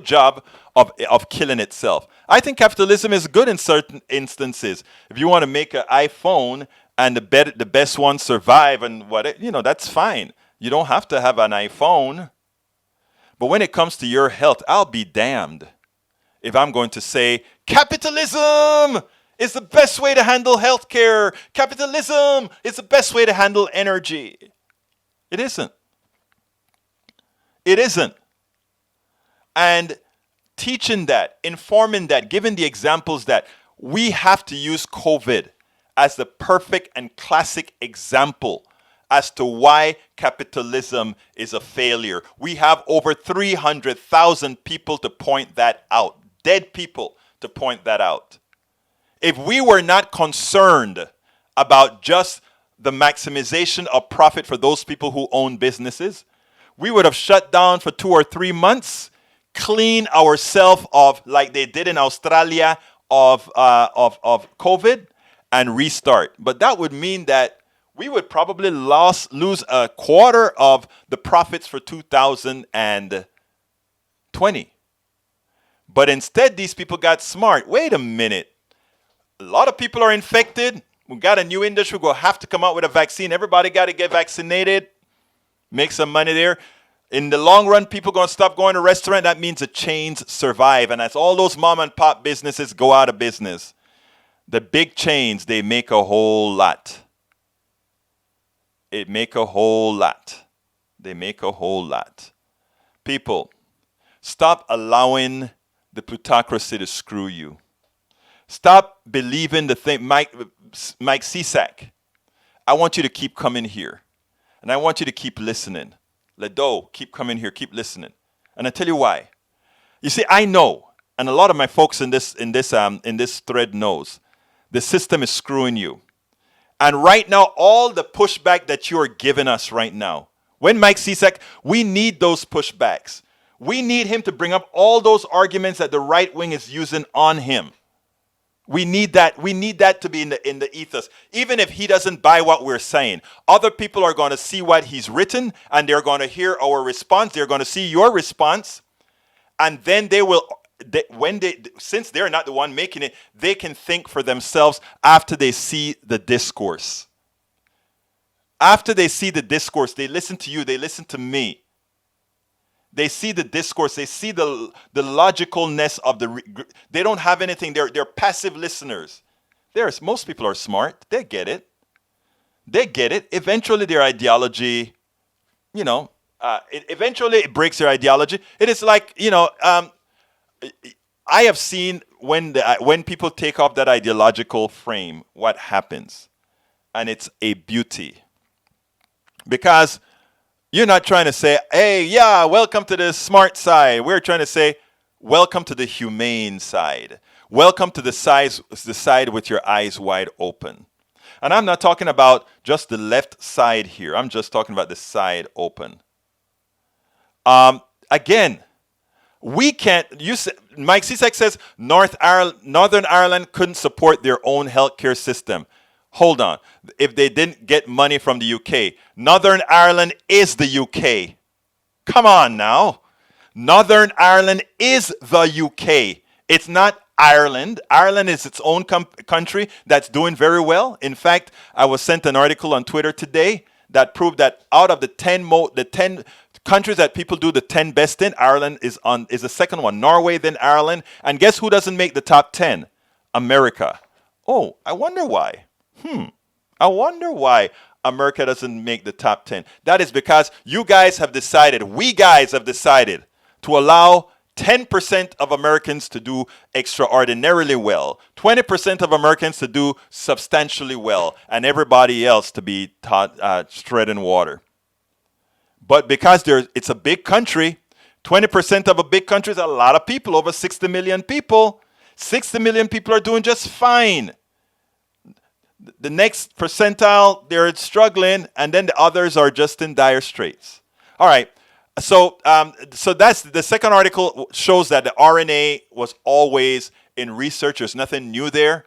job of killing itself. I think capitalism is good in certain instances. If you want to make an iPhone and the best one survive and that's fine. You don't have to have an iPhone. But when it comes to your health, I'll be damned if I'm going to say capitalism is the best way to handle healthcare. Capitalism is the best way to handle energy. It isn't. It isn't. And teaching that, informing that, giving the examples that we have to use COVID as the perfect and classic example as to why capitalism is a failure. We have over 300,000 people to point that out, dead people to point that out. If we were not concerned about just the maximization of profit for those people who own businesses, we would have shut down for 2 or 3 months, clean ourselves of like they did in Australia of COVID, and restart. But that would mean that we would probably lose a quarter of the profits for 2020. But instead, these people got smart. Wait a minute. A lot of people are infected. We got a new industry. We're going to have to come out with a vaccine. Everybody got to get vaccinated. Make some money there. In the long run, people are going to stop going to restaurant. That means the chains survive. And as all those mom and pop businesses go out of business, the big chains, they make a whole lot. They make a whole lot. People, stop allowing the plutocracy to screw you. Stop believing the thing. Mike Cisak, I want you to keep coming here. And I want you to keep listening. Ledo, keep coming here, keep listening. And I tell you why. You see, I know, and a lot of my folks in this thread knows, the system is screwing you. And right now, all the pushback that you are giving us right now, when Mike Cisak, we need those pushbacks. We need him to bring up all those arguments that the right wing is using on him. We need that. We need that to be in the ethos. Even if he doesn't buy what we're saying, other people are going to see what he's written, and they're going to hear our response. They're going to see your response, and then since they're not the one making it, they can think for themselves after they see the discourse. After they see the discourse, they listen to you. They listen to me. They see the discourse. They see the logicalness of they don't have anything. They're passive listeners. Most people are smart. They get it. Eventually, their ideology, eventually it breaks their ideology. It is like, I have seen when people take off that ideological frame, what happens. And it's a beauty. Because you're not trying to say, hey, yeah, welcome to the smart side. We're trying to say, welcome to the humane side. Welcome to the side with your eyes wide open. And I'm not talking about just the left side here. I'm just talking about the side open. Again, we can't. Mike Cisak says Northern Ireland couldn't support their own healthcare system. Hold on. If they didn't get money from the UK, Northern Ireland is the UK. Come on now. Northern Ireland is the UK. It's not Ireland. Ireland is its own country that's doing very well. In fact, I was sent an article on Twitter today that proved that out of the 10 countries that people do the 10 best in, Ireland is the second one. Norway, then Ireland. And guess who doesn't make the top 10? America. Oh, I wonder why. I wonder why America doesn't make the top 10. That is because we guys have decided to allow 10% of Americans to do extraordinarily well, 20% of Americans to do substantially well, and everybody else to be taught treading water. But because it's a big country, 20% of a big country is a lot of people, over 60 million people. 60 million people are doing just fine. The next percentile, they're struggling, and then the others are just in dire straits. All right. So that's the second article shows that the RNA was always in research. There's nothing new there.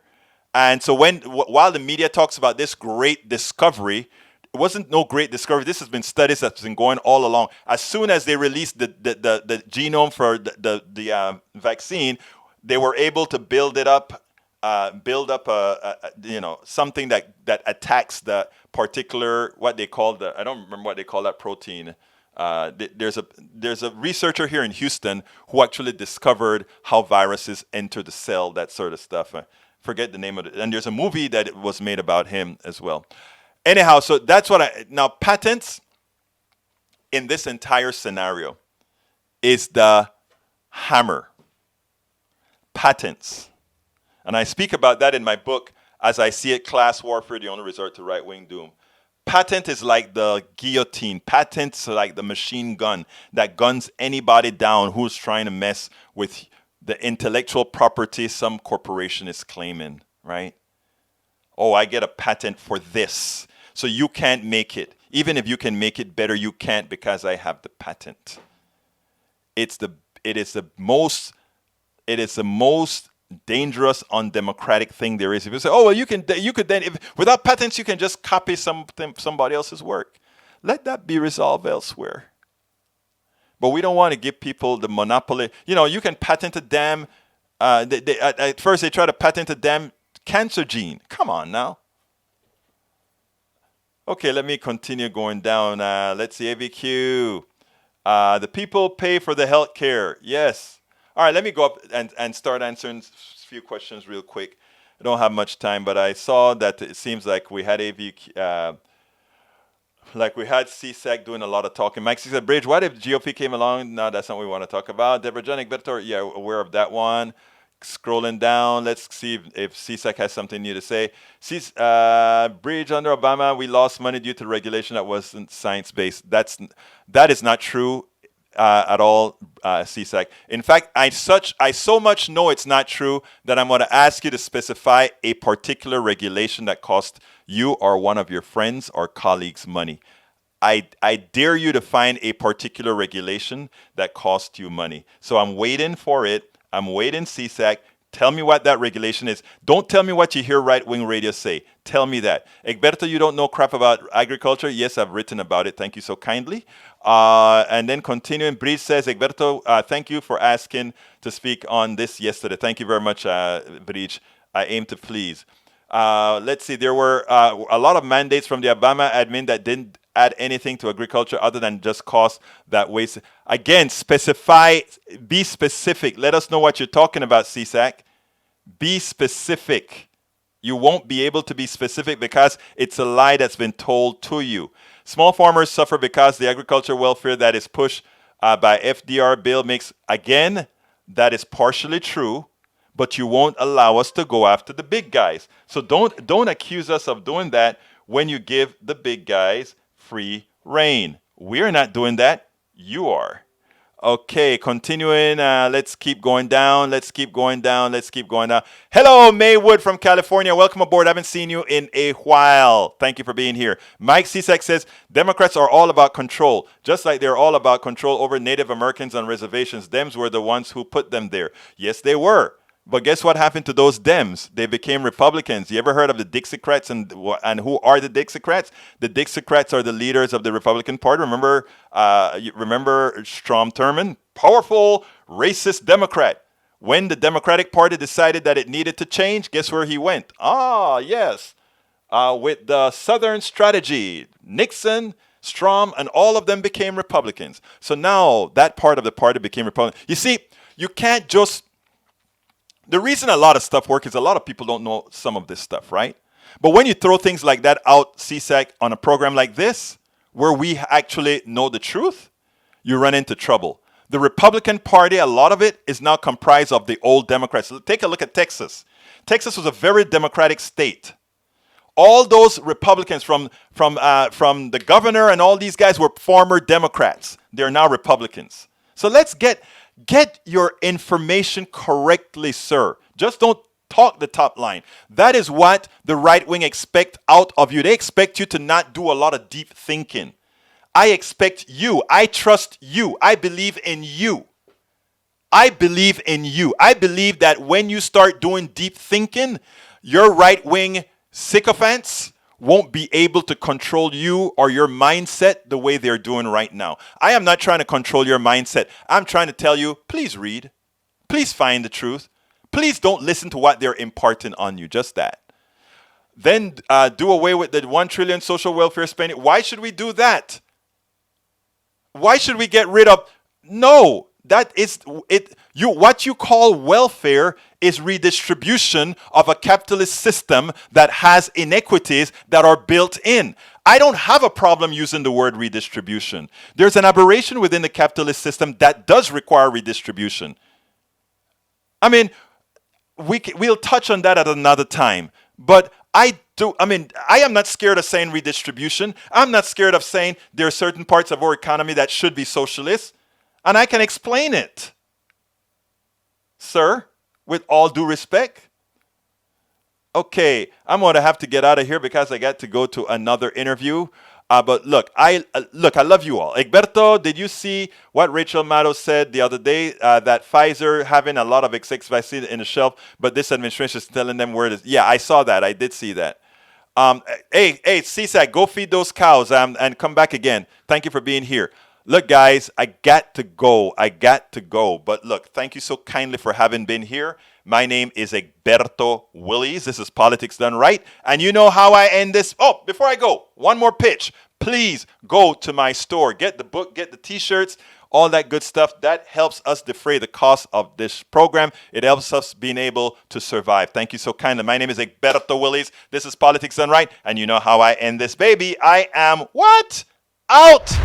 And so while the media talks about this great discovery, it wasn't no great discovery. This has been studies that's been going all along. As soon as they released the genome for the vaccine, they were able to build up something that attacks the particular, what they call I don't remember what they call that protein. There's a researcher here in Houston who actually discovered how viruses enter the cell, that sort of stuff. I forget the name of it. And there's a movie that was made about him as well. Anyhow, so that's now patents in this entire scenario is the hammer. Patents. And I speak about that in my book, As I See It, Class Warfare, the Only Resort to Right-Wing Doom. Patent is like the guillotine. Patent's like the machine gun that guns anybody down who's trying to mess with the intellectual property some corporation is claiming, right? Oh, I get a patent for this. So you can't make it. Even if you can make it better, you can't because I have the patent. It is the most dangerous, undemocratic thing there is. If you say, "Oh, well, you could then, without patents, you can just copy somebody else's work," let that be resolved elsewhere. But we don't want to give people the monopoly. You can patent a damn. At first, they try to patent a damn cancer gene. Come on now. Okay, let me continue going down. Let's see, AVQ. The people pay for the health care. Yes. All right, let me go up and start answering a few questions real quick. I don't have much time, but I saw that it seems like we had CSAC doing a lot of talking. Mike said, Bridge, what if GOP came along? No, that's not what we want to talk about. Deborah Janik, Bertor, yeah, aware of that one. Scrolling down, let's see if CSAC has something new to say. Bridge, under Obama, we lost money due to regulation that wasn't science-based. That is not true. At all, CSAC. In fact, I so much know it's not true that I'm going to ask you to specify a particular regulation that cost you or one of your friends or colleagues money. I dare you to find a particular regulation that cost you money. So I'm waiting for it. I'm waiting, CSAC. Tell me what that regulation is. Don't tell me what you hear right-wing radio say. Tell me that. Egberto, you don't know crap about agriculture? Yes, I've written about it. Thank you so kindly. And then continuing, Bridge says, Egberto, thank you for asking to speak on this yesterday. Thank you very much, Bridge. I aim to please. Let's see. There were a lot of mandates from the Obama admin that didn't add anything to agriculture other than just cost that waste. Again, specify, be specific. Let us know what you're talking about, CSAC. Be specific. You won't be able to be specific because it's a lie that's been told to you. Small farmers suffer because the agriculture welfare that is pushed by FDR bill makes, again, that is partially true, but you won't allow us to go after the big guys. So don't accuse us of doing that when you give the big guys free reign. We're not doing that. You are. Okay, continuing. Let's keep going down. Hello, Maywood from California. Welcome aboard. I haven't seen you in a while. Thank you for being here. Mike Cisak says, Democrats are all about control. Just like they're all about control over Native Americans on reservations. Dems were the ones who put them there. Yes, they were. But guess what happened to those Dems? They became Republicans. You ever heard of the Dixiecrats and who are the Dixiecrats? The Dixiecrats are the leaders of the Republican Party. Remember Strom Thurmond? Powerful, racist Democrat. When the Democratic Party decided that it needed to change, guess where he went? Yes. With the Southern strategy. Nixon, Strom, and all of them became Republicans. So now that part of the party became Republican. You see, you can't just... The reason a lot of stuff works is a lot of people don't know some of this stuff, right? But when you throw things like that out, CSAC, on a program like this, where we actually know the truth, you run into trouble. The Republican Party, a lot of it is now comprised of the old Democrats. Take a look at Texas. Texas was a very Democratic state. All those Republicans from the governor and all these guys were former Democrats. They're now Republicans. So let's get your information correctly, sir. Just don't talk the top line. That is what the right wing expect out of you. They expect you to not do a lot of deep thinking. I expect you. I trust you. I believe in you. I believe in you. I believe that when you start doing deep thinking, your right wing sycophants won't be able to control you or your mindset the way they're doing right now. I am not trying to control your mindset. I'm trying to tell you, please read. Please find the truth. Please don't listen to what they're imparting on you. Just that. Then do away with the 1 trillion social welfare spending. Why should we do that? Why should we get rid of? No, that is it. What you call welfare is redistribution of a capitalist system that has inequities that are built in. I don't have a problem using the word redistribution. There's an aberration within the capitalist system that does require redistribution. I mean, we'll touch on that at another time. But I am not scared of saying redistribution. I'm not scared of saying there are certain parts of our economy that should be socialist. And I can explain it. Sir, with all due respect. Okay, I'm going to have to get out of here because I got to go to another interview. But look, I love you all. Egberto, did you see what Rachel Maddow said the other day? That Pfizer having a lot of XX vaccine in the shelf, but this administration is telling them where it is. Yeah, I saw that. I did see that. Hey, CSAC, go feed those cows and come back again. Thank you for being here. Look, guys, I got to go. But look, thank you so kindly for having been here. My name is Egberto Willies. This is Politics Done Right. And you know how I end this. Oh, before I go, one more pitch. Please go to my store. Get the book, get the t-shirts, all that good stuff. That helps us defray the cost of this program. It helps us being able to survive. Thank you so kindly. My name is Egberto Willies. This is Politics Done Right. And you know how I end this, baby. I am what? Out!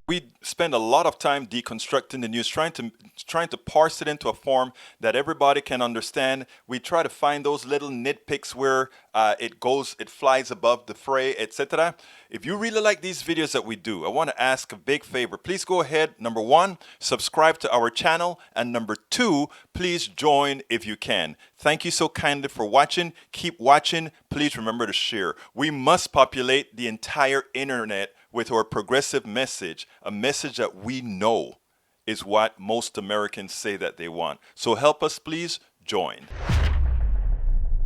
We spend a lot of time deconstructing the news, trying to parse it into a form that everybody can understand. We try to find those little nitpicks where it flies above the fray, etc. If you really like these videos that we do, I want to ask a big favor. Please go ahead, number 1, subscribe to our channel, and number 2, please join if you can. Thank you so kindly for watching. Keep watching. Please remember to share. We must populate the entire internet with our progressive message, a message that we know is what most Americans say that they want. So help us, please join.